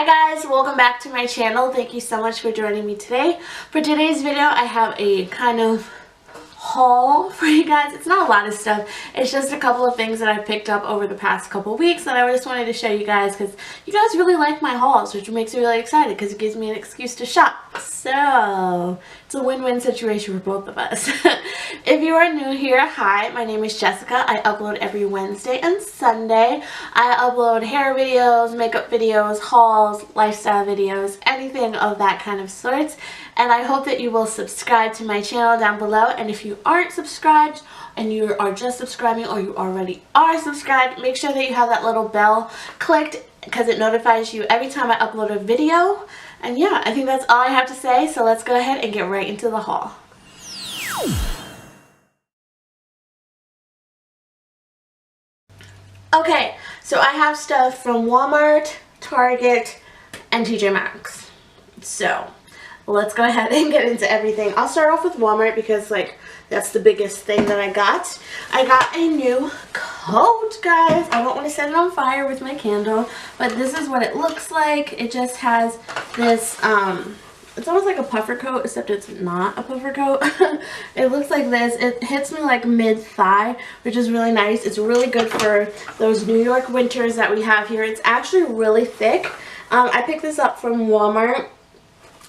Hi guys, welcome back to my channel. Thank you so much for joining me today. For today's video, I have a kind of haul for you guys. It's not a lot of stuff. It's just a couple of things that I picked up over the past couple of weeks that I just wanted to show you guys because you guys really like my hauls, which makes me really excited because it gives me an excuse to shop. So it's a win-win situation for both of us. If you are new here, hi, my name is Jessica. I upload every Wednesday and Sunday. I upload hair videos, makeup videos, hauls, lifestyle videos, anything of that kind of sorts. And I hope that you will subscribe to my channel down below. And if you aren't subscribed and you are just subscribing or you already are subscribed, make sure that you have that little bell clicked because it notifies you every time I upload a video. And yeah, I think that's all I have to say. So let's go ahead and get right into the haul. Okay, so I have stuff from Walmart, Target, and TJMaxx. So let's go ahead and get into everything. I'll start off with Walmart because that's the biggest thing that I got. I got a new coat, guys. I don't want to set it on fire with my candle, but this is what it looks like. It just has this it's almost like a puffer coat, except it's not a puffer coat. It looks like this. It hits me like mid-thigh, which is really nice. It's really good for those New York winters that we have here. It's actually really thick. I picked this up from Walmart.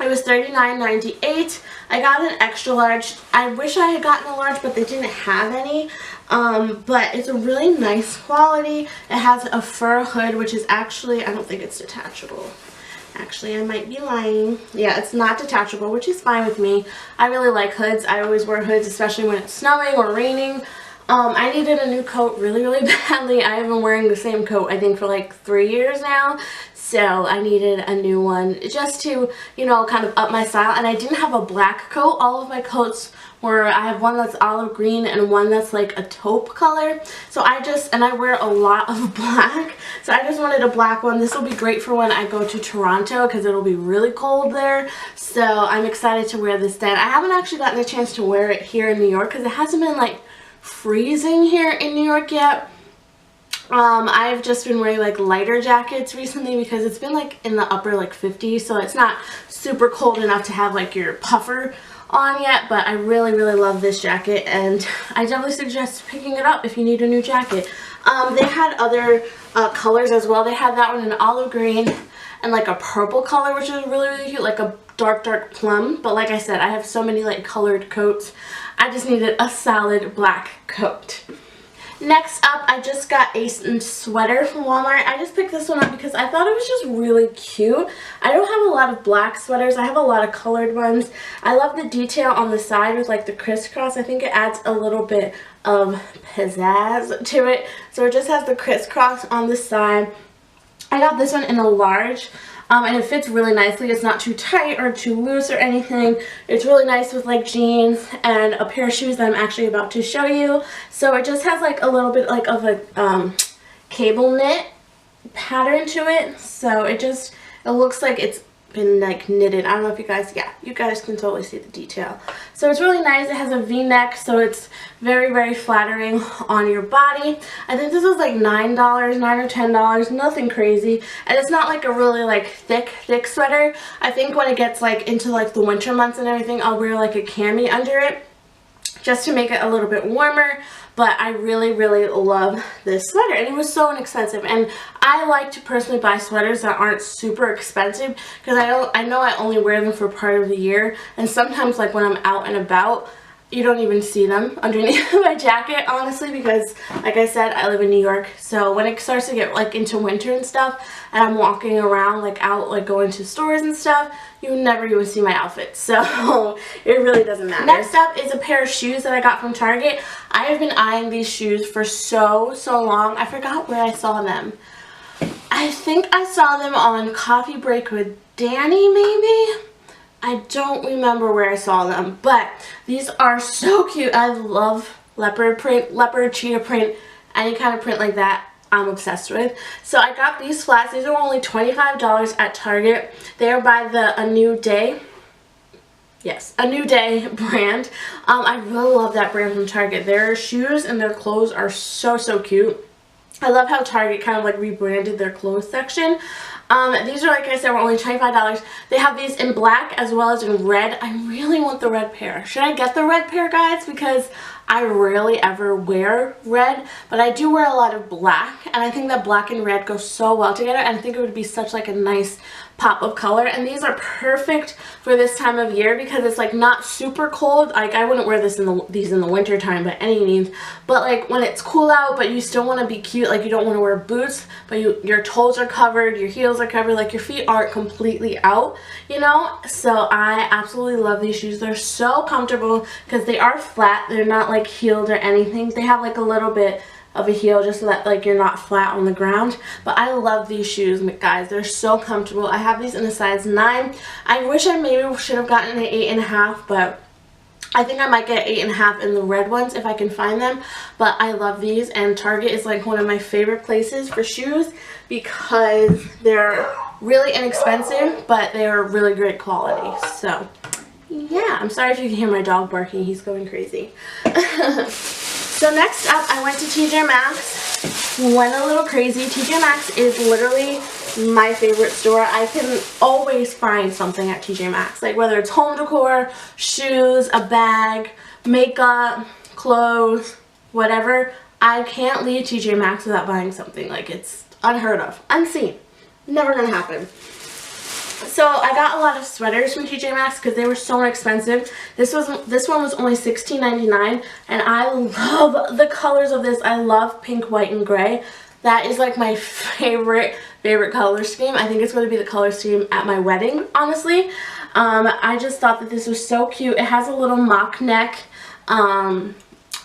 It was $39.98. I got an extra large. I wish I had gotten a large, but they didn't have any. But it's a really nice quality. It has a fur hood, which is actually, I don't think it's detachable. Actually, I might be lying. Yeah, it's not detachable, which is fine with me. I really like hoods. I always wear hoods, especially when it's snowing or raining. I needed a new coat really, really badly. I have been wearing the same coat, I think, for like 3 years now. So I needed a new one just to, you know, kind of up my style. And I didn't have a black coat. All of my coats were, I have one that's olive green and one that's like a taupe color. So and I wear a lot of black. So I just wanted a black one. This will be great for when I go to Toronto because it'll be really cold there. So I'm excited to wear this then. I haven't actually gotten a chance to wear it here in New York because it hasn't been like freezing here in New York yet. I've just been wearing like lighter jackets recently because it's been like in the upper like 50s, so it's not super cold enough to have like your puffer on yet, but I really, really love this jacket and I definitely suggest picking it up if you need a new jacket. They had other colors as well. They had that one in olive green and like a purple color, which is really, really cute, like a dark plum. But like I said, I have so many like colored coats. I just needed a solid black coat. Next up, I just got a sweater from Walmart. I just picked this one up because I thought it was just really cute. I don't have a lot of black sweaters. I have a lot of colored ones. I love the detail on the side with like the crisscross. I think it adds a little bit of pizzazz to it. So it just has the crisscross on the side. I got this one in a large. And it fits really nicely. It's not too tight or too loose or anything. It's really nice with like jeans and a pair of shoes that I'm actually about to show you. So it just has like a little bit like of a cable knit pattern to it. So it looks like it's been like knitted. I don't know if you guys, yeah, you guys can totally see the detail. So it's really nice. It has a V-neck, so it's very, very flattering on your body. I think this was like $9 or $10, nothing crazy. And it's not like a really like thick sweater. I think when it gets like into like the winter months and everything, I'll wear like a cami under it just to make it a little bit warmer. But I really, really love this sweater, and it was so inexpensive. And I like to personally buy sweaters that aren't super expensive because I know I only wear them for part of the year, and sometimes like when I'm out and about, you don't even see them underneath my jacket, honestly, because like I said, I live in New York. So when it starts to get like into winter and stuff and I'm walking around like out like going to stores and stuff, you never even see my outfit. So it really doesn't matter. Next up is a pair of shoes that I got from Target. I have been eyeing these shoes for so long. I forgot where I saw them. I think I saw them on Coffee Break with Danny, maybe? I don't remember where I saw them, but these are so cute. I love leopard print, leopard, cheetah print, any kind of print like that. I'm obsessed with. So I got these flats. These are only $25 at Target. They are by the A New Day. Yes, A New Day brand. I really love that brand from Target. Their shoes and their clothes are so cute. I love how Target kind of like rebranded their clothes section. These are, like I said, were only $25. They have these in black as well as in red. I really want the red pair. Should I get the red pair, guys? Because I rarely ever wear red, but I do wear a lot of black, and I think that black and red go so well together, and I think it would be such like a nice pop of color. And these are perfect for this time of year because it's like not super cold. Like I wouldn't wear these in the winter time by any means, but like when it's cool out but you still want to be cute, like you don't want to wear boots but your toes are covered, your heels are covered, like your feet aren't completely out, you know. So I absolutely love these shoes. They're so comfortable because they are flat. They're not like heeled or anything. They have like a little bit of a heel just so that like you're not flat on the ground. But I love these shoes, guys. They're so comfortable. I have these in a size 9. I wish I maybe should have gotten an 8.5, but I think I might get 8.5 in the red ones if I can find them. But I love these, and Target is like one of my favorite places for shoes because they're really inexpensive but they are really great quality. So yeah, I'm sorry if you can hear my dog barking. He's going crazy. So next up, I went to TJMaxx. Went a little crazy. TJMaxx is literally my favorite store. I can always find something at TJMaxx. Like whether it's home decor, shoes, a bag, makeup, clothes, whatever. I can't leave TJMaxx without buying something. Like it's unheard of. Unseen. Never gonna happen. So I got a lot of sweaters from TJMaxx because they were so inexpensive. This one was only $16.99, and I love the colors of this. I love pink, white, and gray. That is like my favorite color scheme. I think it's going to be the color scheme at my wedding, honestly. I just thought that this was so cute. It has a little mock neck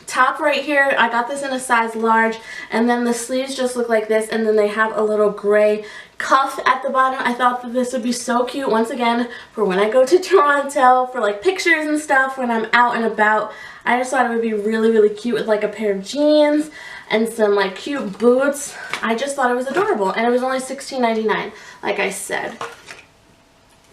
top right here. I got this in a size large, and then the sleeves just look like this, and then they have a little gray cuff at the bottom. I thought that this would be so cute, once again, for when I go to Toronto for like pictures and stuff when I'm out and about. I just thought it would be really cute with like a pair of jeans and some like cute boots. I just thought it was adorable, and it was only $16.99, like I said.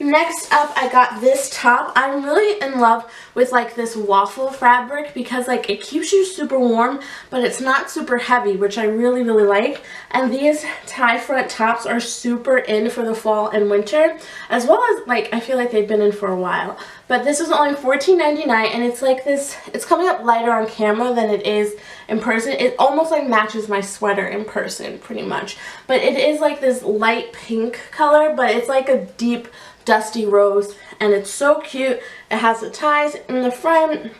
Next up, I got this top. I'm really in love with like this waffle fabric because like it keeps you super warm, but it's not super heavy, which I really like. And these tie front tops are super in for the fall and winter, as well as like I feel like they've been in for a while. But this is only $14.99, and it's like this, it's coming up lighter on camera than it is in person. It almost like matches my sweater in person pretty much. But it is like this light pink color, but it's like a deep dusty rose, and it's so cute. It has the ties in the front,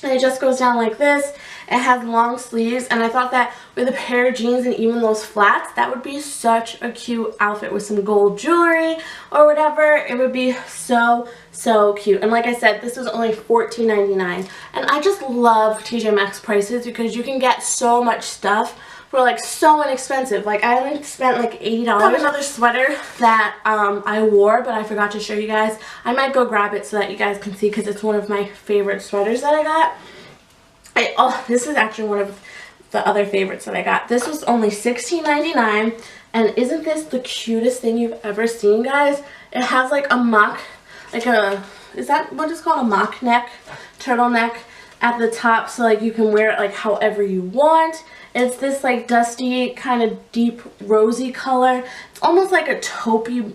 and it just goes down like this. It has long sleeves, and I thought that with a pair of jeans and even those flats, that would be such a cute outfit with some gold jewelry or whatever. It would be so cute. And like I said, this was only $14.99, and I just love TJMaxx prices because you can get so much stuff for like so inexpensive. Like I only spent like $80. I have another sweater that I wore, but I forgot to show you guys. I might go grab it so that you guys can see because it's one of my favorite sweaters that I got. Oh, this is actually one of the other favorites that I got. This was only $16.99, and isn't this the cutest thing you've ever seen, guys? It has like a mock, like a, is that what it's called? A mock neck, turtleneck at the top, so like you can wear it like however you want. It's this like dusty kind of deep rosy color. It's almost like a taupey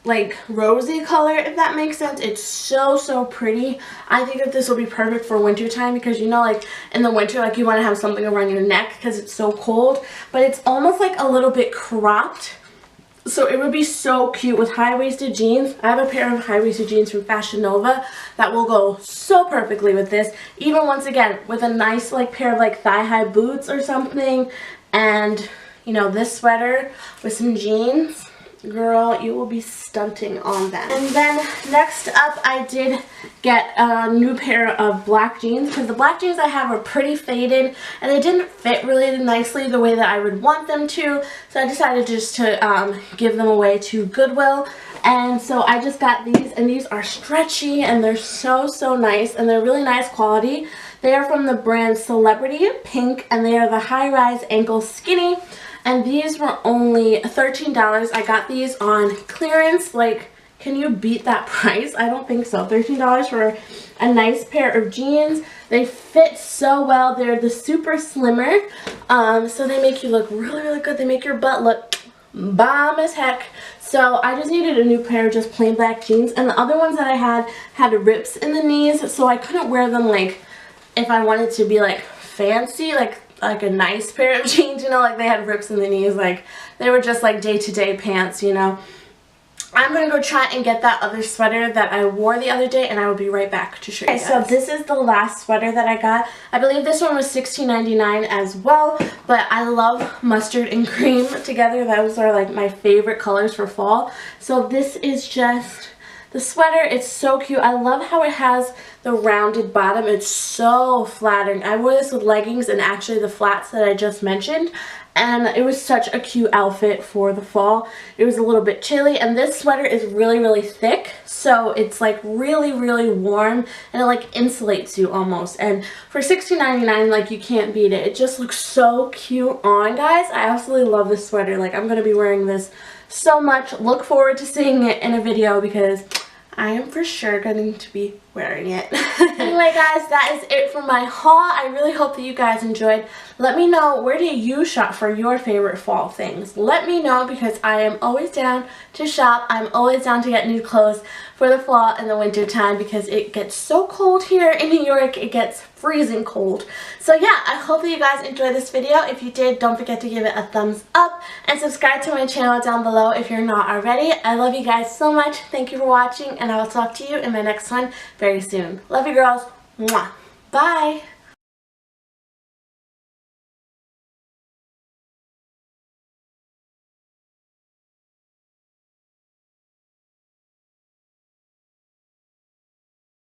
like rosy color, if that makes sense. It's so pretty. I think that this will be perfect for winter time because you know, like in the winter, like you want to have something around your neck because it's so cold, but it's almost like a little bit cropped. So it would be so cute with high-waisted jeans. I have a pair of high-waisted jeans from Fashion Nova that will go so perfectly with this. Even once again, with a nice like pair of like thigh-high boots or something, and you know, this sweater with some jeans. Girl, you will be stunting on them. And then next up, I did get a new pair of black jeans because the black jeans I have are pretty faded and they didn't fit really nicely the way that I would want them to. So I decided just to give them away to Goodwill. And so I just got these, and these are stretchy and they're so nice, and they're really nice quality. They are from the brand Celebrity Pink, and they are the high-rise ankle skinny. And these were only $13. I got these on clearance. Like, can you beat that price? I don't think so. $13 for a nice pair of jeans. They fit so well. They're the super slimmer. So they make you look really good. They make your butt look bomb as heck. So I just needed a new pair of just plain black jeans, and the other ones that I had rips in the knees, so I couldn't wear them like if I wanted to be like fancy, like a nice pair of jeans, you know, like they had rips in the knees, like they were just like day-to-day pants, you know. I'm going to go try and get that other sweater that I wore the other day, and I will be right back to show you guys. So this is the last sweater that I got. I believe this one was $16.99 as well, but I love mustard and cream together. Those are like my favorite colors for fall. So this is just the sweater. It's so cute. I love how it has the rounded bottom. It's so flattering. I wore this with leggings and actually the flats that I just mentioned, and it was such a cute outfit for the fall. It was a little bit chilly, and this sweater is really, really thick, so it's like really, really warm, and it like insulates you almost. And for $16.99, like you can't beat it. It just looks so cute on, guys. I absolutely love this sweater. Like I'm gonna be wearing this so much. Look forward to seeing it in a video because I am for sure going to be wearing it. Anyway guys, that is it for my haul. I really hope that you guys enjoyed. Let me know, where do you shop for your favorite fall things? Let me know because I am always down to shop. I'm always down to get new clothes for the fall and the winter time because it gets so cold here in New York. It gets freezing cold. So yeah, I hope that you guys enjoyed this video. If you did, don't forget to give it a thumbs up and subscribe to my channel down below if you're not already. I love you guys so much. Thank you for watching, and I will talk to you in my next one very soon. Love you girls. Mwah. Bye.